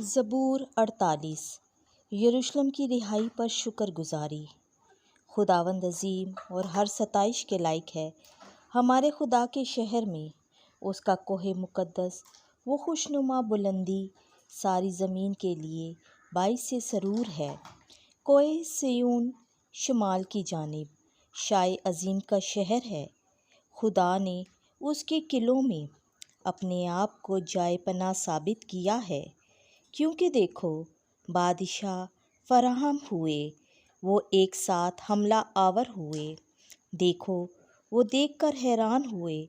زبور 48 یروشلم کی رہائی پر شکر گزاری۔ خداوند عظیم اور ہر ستائش کے لائق ہے ہمارے خدا کے شہر میں، اس کا کوہ مقدس وہ خوشنما بلندی ساری زمین کے لیے باعث سرور ہے۔ کوہ سیون شمال کی جانب شاہ عظیم کا شہر ہے۔ خدا نے اس کے قلعوں میں اپنے آپ کو جائے پناہ ثابت کیا ہے، کیونکہ دیکھو بادشاہ فراہم ہوئے، وہ ایک ساتھ حملہ آور ہوئے۔ دیکھو وہ دیکھ کر حیران ہوئے،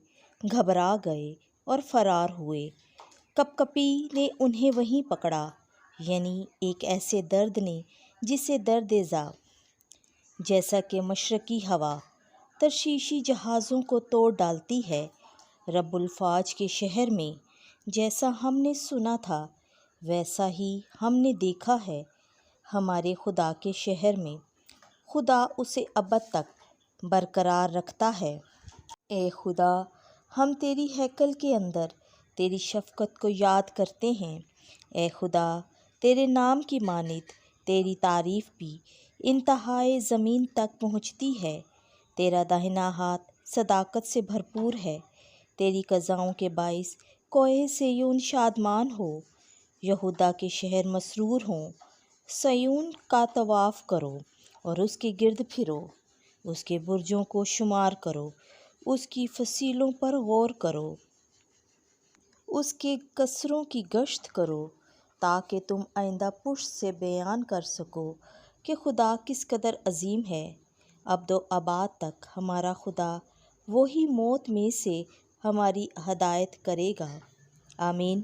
گھبرا گئے اور فرار ہوئے۔ کپکپی نے انہیں وہیں پکڑا، یعنی ایک ایسے درد نے جسے درد ذا جیسا کہ مشرقی ہوا ترشیشی جہازوں کو توڑ ڈالتی ہے۔ رب الفاج کے شہر میں جیسا ہم نے سنا تھا ویسا ہی ہم نے دیکھا ہے ہمارے خدا کے شہر میں۔ خدا اسے ابد تک برقرار رکھتا ہے۔ اے خدا، ہم تیری ہیکل کے اندر تیری شفقت کو یاد کرتے ہیں۔ اے خدا، تیرے نام کی مانند تیری تعریف بھی انتہائے زمین تک پہنچتی ہے۔ تیرا داہنا ہاتھ صداقت سے بھرپور ہے۔ تیری قضاؤں کے باعث کوہ سیون شادمان ہو، یہودا کے شہر مسرور ہوں۔ سیون کا طواف کرو اور اس کے گرد پھرو، اس کے برجوں کو شمار کرو، اس کی فصیلوں پر غور کرو، اس کے قصروں کی گشت کرو، تاکہ تم آئندہ پشت سے بیان کر سکو کہ خدا کس قدر عظیم ہے۔ ابد و آباد تک ہمارا خدا وہی موت میں سے ہماری ہدایت کرے گا۔ آمین۔